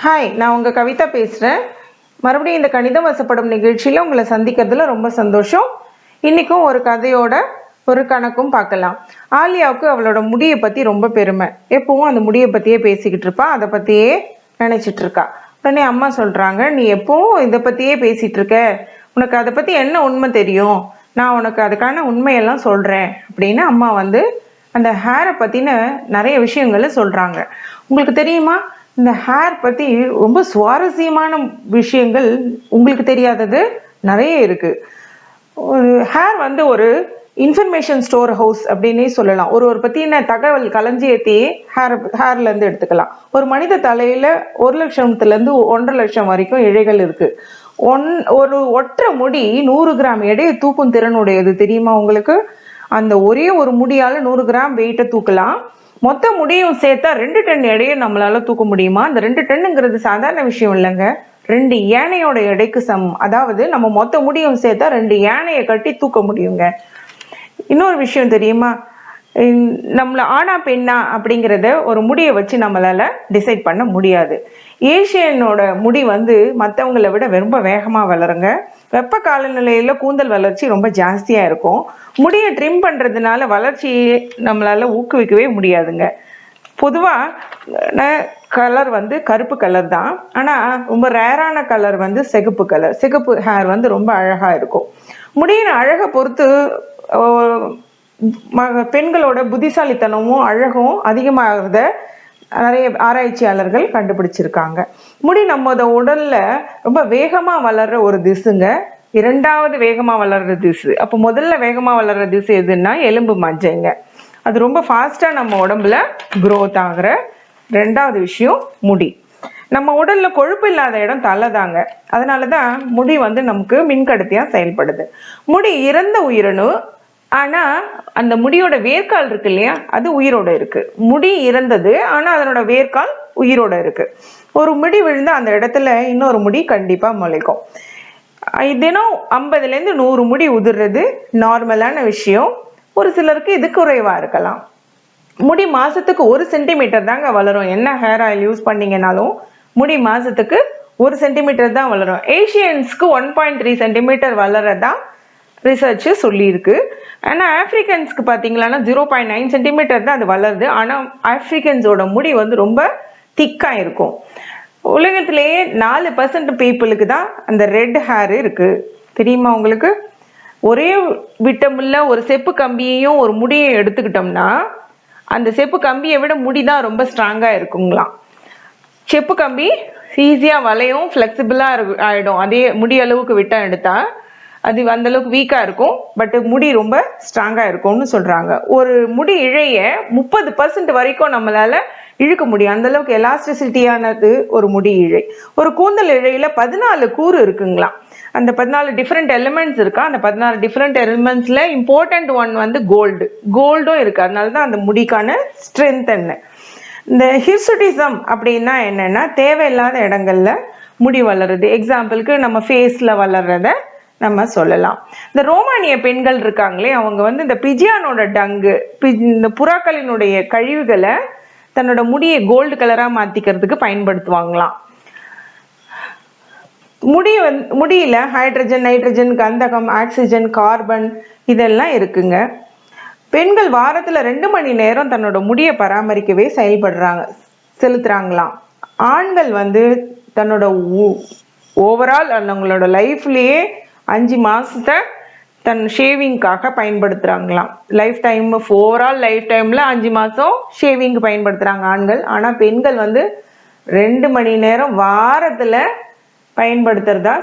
Hi, நான் உங்கள் கவிதா பேசுகிறேன். மறுபடியும் இந்த கணிதம் வசப்படும் நிகழ்ச்சியில் உங்களை சந்திக்கிறதுல ரொம்ப சந்தோஷம். இன்றைக்கும் ஒரு கதையோட ஒரு கணக்கும் பார்க்கலாம். ஆலியாவுக்கு அவளோட முடியை பற்றி ரொம்ப பெருமை. எப்பவும் அந்த முடியை பற்றியே பேசிக்கிட்டு இருப்பா, அதை பற்றியே நினச்சிட்டு இருக்கா. உடனே அம்மா சொல்கிறாங்க, நீ எப்பவும் இதை பற்றியே பேசிகிட்டு இருக்க, உனக்கு அதை பற்றி என்ன உண்மை தெரியும், நான் உனக்கு அதுக்கான உண்மையெல்லாம் சொல்கிறேன் அப்படின்னு அம்மா அந்த ஹேரை பற்றின நிறைய விஷயங்களை சொல்கிறாங்க. உங்களுக்கு தெரியுமா, இந்த ஹேர் பற்றி ரொம்ப சுவாரஸ்யமான விஷயங்கள் உங்களுக்கு தெரியாதது நிறைய இருக்கு. ஒரு ஹேர் ஒரு இன்ஃபர்மேஷன் ஸ்டோர் ஹவுஸ் அப்படின்னே சொல்லலாம். ஒரு பற்றின தகவல் களஞ்சியத்தையே ஹேர்ல இருந்து எடுத்துக்கலாம். ஒரு மனித தலையில 1,00,000 1.5 லட்சம் வரைக்கும் இழைகள் இருக்கு. ஒரு ஒற்றை முடி 100 கிராம் எடையை தூக்கும் திறனுடையது தெரியுமா உங்களுக்கு? அந்த ஒரே ஒரு முடியால 100 கிராம் வெயிட்டை தூக்கலாம். மொத்த முடியும் சேர்த்தா 2 டன் எடையை நம்மளால தூக்க முடியுமா? அந்த 2 டன்னுங்கிறது சாதாரண விஷயம் இல்லைங்க. 2 யானையோட எடைக்கு சமம். அதாவது நம்ம மொத்த முடியும் சேர்த்தா 2 யானையை கட்டி தூக்க முடியுங்க. இன்னொரு விஷயம் தெரியுமா, நம்மள ஆனா பெண்ணா அப்படிங்கிறத ஒரு முடியை வச்சு நம்மளால டிசைட் பண்ண முடியாது. ஏஷியனோட முடி மற்றவங்களை விட ரொம்ப வேகமா வளருங்க. வெப்ப காலநிலையில கூந்தல் வளர்ச்சி ரொம்ப ஜாஸ்தியா இருக்கும். முடியை ட்ரிம் பண்றதுனால வளர்ச்சியை நம்மளால ஊக்குவிக்கவே முடியாதுங்க. பொதுவா கலர் கருப்பு கலர் தான். ஆனா ரொம்ப ரேரான கலர் சிகப்பு கலர். சிகப்பு ஹேர் ரொம்ப அழகா இருக்கும். முடியின் அழகை பொறுத்து பெண்களோட புத்திசாலித்தனமும் அழகும் அதிகமாகிறத நிறைய ஆராய்ச்சியாளர்கள் கண்டுபிடிச்சிருக்காங்க. முடி நம்ம உடல்ல ரொம்ப வேகமா வளர்ற ஒரு திசுங்க. 2வது வேகமா வளர்ற திசு. அப்போ முதல்ல வேகமா வளர்ற திசு எதுன்னா எலும்பு மஜ்ஜைங்க. அது ரொம்ப ஃபாஸ்டா நம்ம உடம்புல குரோத் ஆகுற 2வது விஷயம் முடி. நம்ம உடல்ல கொழுப்பு இல்லாத இடம் தலை தாங்க. அதனாலதான் முடி நமக்கு மின்கடத்தியா செயல்படுது. முடி இறந்த உயிரணு. ஆனா அந்த முடியோட வேர்க்கால் இருக்கு இல்லையா, அது உயிரோட இருக்கு. முடி இறந்தது, ஆனா அதனோட வேர்க்கால் உயிரோட இருக்கு. ஒரு முடி விழுந்து அந்த இடத்துல இன்னொரு முடி கண்டிப்பா முளைக்கும். தினம் 50 100 முடி உதிர்றது நார்மலான விஷயம். ஒரு சிலருக்கு இது குறைவா இருக்கலாம். முடி மாசத்துக்கு 1 சென்டிமீட்டர் தாங்க வளரும். என்ன ஹேர் ஆயில் யூஸ் பண்ணீங்கன்னாலும் முடி மாசத்துக்கு 1 சென்டிமீட்டர் தான் வளரும். ஏஷியன்ஸ்க்கு 1.3 சென்டிமீட்டர் வளரதா ரிசர்ச் சொல்லியிருக்கு. ஆனா ஆப்பிரிக்கன்ஸ்க்கு பாத்தீங்களா 0.9 சென்டிமீட்டர் தான் அது வளருது. ஆனா ஆப்பிரிக்கன்ஸோட முடி ரொம்ப திக்கா இருக்கும். உலகத்திலேயே 4% பீப்புளுக்கு தான் அந்த ரெட் ஹேர் இருக்கு. தெரியுமா உங்களுக்கு? ஒரே விட்டமுள்ள ஒரு செப்பு கம்பியையும் ஒரு முடியையும் எடுத்துக்கிட்டோம்னா அந்த செப்பு கம்பியை விட முடிதான் ரொம்ப ஸ்ட்ராங்கா இருக்குங்களாம். செப்பு கம்பி ஈஸியா வளையும், பிளெக்சிபிளா ஆயிடும். அதே முடி அளவுக்கு விட்டா எடுத்தா அது அந்த அளவுக்கு வீக்கா இருக்கும். பட் முடி ரொம்ப ஸ்ட்ராங்கா இருக்கும்னு சொல்றாங்க. ஒரு முடி இழைய 30% வரைக்கும் நம்மளால இழுக்க முடியும். அந்த அளவுக்கு எலாஸ்டிசிட்டியானது ஒரு முடி இழை. ஒரு கூந்தல் இழையில 14 கூறு இருக்குங்களாம். அந்த 14 டிஃப்ரெண்ட் எலிமெண்ட்ஸ் இருக்கா. அந்த 14 டிஃப்ரெண்ட் எலிமெண்ட்ஸ்ல இம்பார்ட்டன்ட் ஒன் கோல்டும் இருக்கு. அதனாலதான் அந்த முடிக்கான ஸ்ட்ரென்த் என்ன. இந்த ஹிர்சுட்டிசம் அப்படின்னா என்னன்னா, தேவையில்லாத இடங்கள்ல முடி வளருது. எக்ஸாம்பிளுக்கு நம்ம ஃபேஸ்ல வளர்றத நம்ம சொல்லலாம். இந்த ரோமானிய பெண்கள் இருக்காங்களே, அவங்க இந்த பிஜியானோட டங்கு, இந்த புறாக்களினுடைய கழிவுகளை தன்னோட முடியை கோல்டு கலரா மாத்திக்கிறதுக்கு பயன்படுத்துவாங்களாம். முடியில ஹைட்ரஜன், நைட்ரஜன், கந்தகம், ஆக்சிஜன், கார்பன் இதெல்லாம் இருக்குங்க. பெண்கள் வாரத்துல 2 மணி நேரம் தன்னோட முடியை பராமரிக்கவே செலுத்துறாங்களாம். ஆண்கள் தன்னோட ஓவரால் அவங்களோட லைஃப்லயே 5 மாசத்தை தன் ஷேவிங்காக பயன்படுத்துறாங்களாம். ஓவரால் லைஃப் டைம்ல 5 மாசம் ஷேவிங் பயன்படுத்துறாங்க ஆண்கள். ஆனா பெண்கள் 2 மணி நேரம் வாரத்துல பயன்படுத்துறதா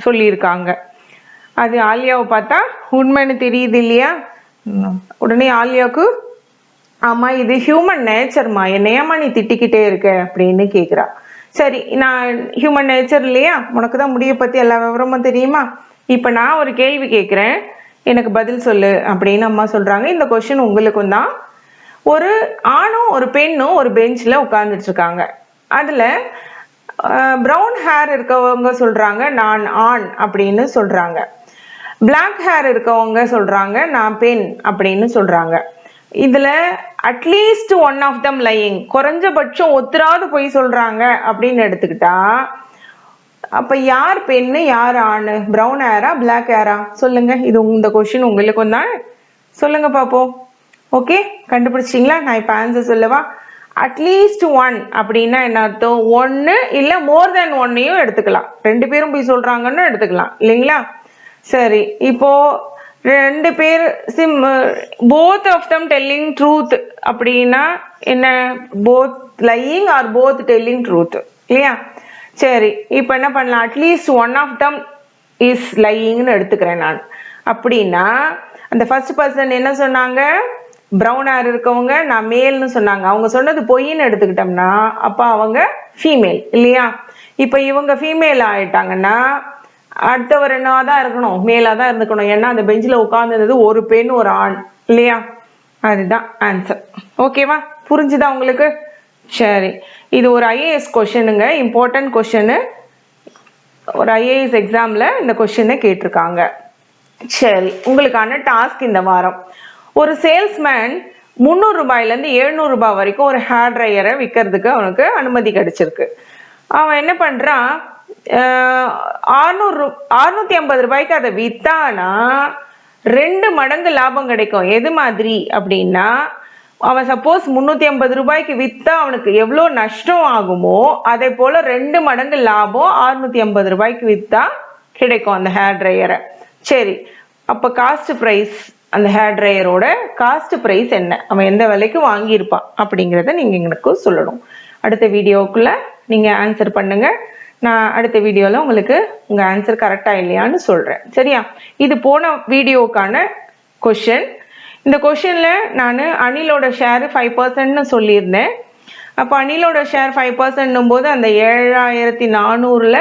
சொல்லியிருக்காங்க. அது ஆலியாவை பார்த்தா உண்மைன்னு தெரியுது இல்லையா? உடனே ஆலியாவுக்கு, ஆமா இது ஹியூமன் நேச்சர்மா, என்னையாமா நீ திட்டிக்கிட்டே இருக்க அப்படின்னு கேக்குறா. சரி, நான் ஹியூமன் நேச்சர் இல்லையா, உனக்கு தான் முடியை பத்தி எல்லா விவரமும் தெரியுமா, இப்ப நான் ஒரு கேள்வி கேட்கிறேன், எனக்கு பதில் சொல்லு அப்படின்னு அம்மா சொல்றாங்க. இந்த கொஸ்டின் உங்களுக்கும் தான். ஒரு ஆணும் ஒரு பெண்ணும் ஒரு பெஞ்ச்ல உட்கார்ந்துட்டு இருக்காங்க. அதுல பிரவுன் ஹேர் இருக்கவங்க சொல்றாங்க நான் ஆண் அப்படின்னு சொல்றாங்க. பிளாக் ஹேர் இருக்கவங்க சொல்றாங்க நான் பெண் அப்படின்னு சொல்றாங்க. இதுல at least one of them lying, குறைஞ்சபட்சம் ஒத்துராது போய் சொல்றாங்க அப்படின்னு எடுத்துக்கிட்டா அப்ப யார் பெண்ணு யார் ஆணு? பிரவுன் ஹேரா பிளாக் ஹேரா? சொல்லுங்க. இது இந்த கொஸ்டின் உங்களுக்கு தான். சொல்லுங்க பாப்போம். ஓகே, கண்டுபிடிச்சிங்களா? நான் இப்ப ஆன்சர் சொல்லவா? அட்லீஸ்ட் ஒன் அப்படின்னா என்ன அர்த்தம்? ஒன்னு இல்ல மோர் தென் ஒன்னையும் எடுத்துக்கலாம். ரெண்டு பேரும் போய் சொல்றாங்கன்னு எடுத்துக்கலாம் இல்லைங்களா? சரி, இப்போ ரெண்டு பேர் both of them telling truth அப்படின்னா என்ன? Both lying or both telling truth இல்லையா? சரி, இப்போ என்ன பண்ணலாம்? At least one of them is லையிங்னு எடுத்துக்கிறேன் நான். அப்படின்னா அந்த ஃபர்ஸ்ட் பர்சன் என்ன சொன்னாங்க? பிரவுன் ஹேர் இருக்கவங்க நான் மேல்னு சொன்னாங்க. அவங்க சொன்னது பொய்ன்னு எடுத்துக்கிட்டோம்னா அப்ப அவங்க ஃபீமேல் இல்லையா? இப்ப இவங்க ஃபீமேல் ஆயிட்டாங்கன்னா அடுத்தவர் என்னதான் இருக்கணும்? மேலா தான் இருந்துக்கணும். ஏன்னா அந்த பெஞ்சில் உட்கார்ந்துருந்தது ஒரு பெண் ஒரு ஆண் இல்லையா? அதுதான் ஆன்சர். ஓகேவா? புரிஞ்சுதா உங்களுக்கு? சரி, இது ஒரு ஐஏஎஸ் கொஸ்டினுங்க, இம்பார்ட்டன்ட் கொஸ்டின். ஒரு ஐஏஎஸ் எக்ஸாம்ல இந்த கொஸ்டினை கேட்டிருக்காங்க. சரி, உங்களுக்கான டாஸ்க் இந்த வாரம். ஒரு சேல்ஸ்மேன் 300 ரூபாயிலேருந்து 700 ரூபாய் வரைக்கும் ஒரு ஹேர் ட்ரையரை விற்கிறதுக்கு அவனுக்கு அனுமதி கிடைச்சிருக்கு. அவன் என்ன பண்றான்? 650 ரூபாய்க்கு அதை வித்தானா 2 மடங்கு லாபம் கிடைக்கும். எது மாதிரி அப்படின்னா, அவன் சப்போஸ் 350 ரூபாய்க்கு வித்தா அவனுக்கு எவ்வளோ நஷ்டம் ஆகுமோ அதே போல 2 மடங்கு லாபம் 650 ரூபாய்க்கு வித்தா கிடைக்கும் அந்த ஹேர் ட்ரையரை. சரி, அப்ப காஸ்ட் பிரைஸ், அந்த ஹேர் ட்ரையரோட காஸ்ட் பிரைஸ் என்ன, அவன் எந்த விலைக்கு வாங்கியிருப்பான் அப்படிங்கிறத நீங்க எனக்கு சொல்லணும். அடுத்த வீடியோக்குள்ள நீங்க ஆன்சர் பண்ணுங்க. நான் அடுத்த வீடியோல உங்களுக்கு உங்க ஆன்சர் கரெக்டா இல்லையான்னு சொல்றேன். சரியா? இது போன வீடியோக்கான கொஸ்டின். இந்த கொஸ்டின்ல நான் அனிலோட ஷேர் 5% சொல்லியிருந்தேன். அப்போ அனிலோட ஷேர் 5% போது அந்த 7400ல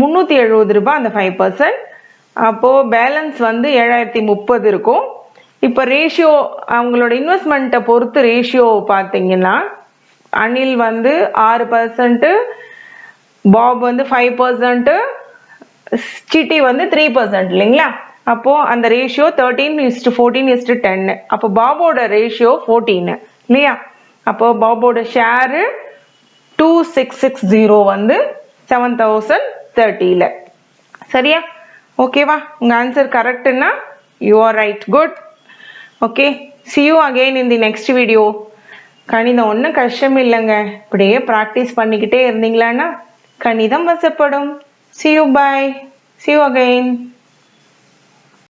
370 ரூபாய் அந்த 5%. அப்போ பேலன்ஸ் வந்து 7030 இருக்கும். இப்போ ரேஷியோ அவங்களோட இன்வெஸ்ட்மெண்ட்டை பொறுத்து ரேஷியோ பார்த்தீங்கன்னா அனில் வந்து 6%, பாப் வந்து 5%, சிட்டி வந்து 3% இல்லைங்களா? அப்போ அந்த ரேஷியோ 13:14:10. அப்போ பாபோட ரேஷியோ 14 இல்லையா? அப்போ பாபோட ஷேரு 2660 வந்து 7030ல. சரியா? ஓகேவா? உங்க ஆன்சர் கரெக்ட்னா you are right. Good. Okay, see you again in the next video. கணிதம் ஒன்றும் கஷ்டம் இல்லைங்க. இப்படியே ப்ராக்டிஸ் பண்ணிக்கிட்டே இருந்தீங்களான்னா கணிதம் வசப்படும். See you, bye. See you again.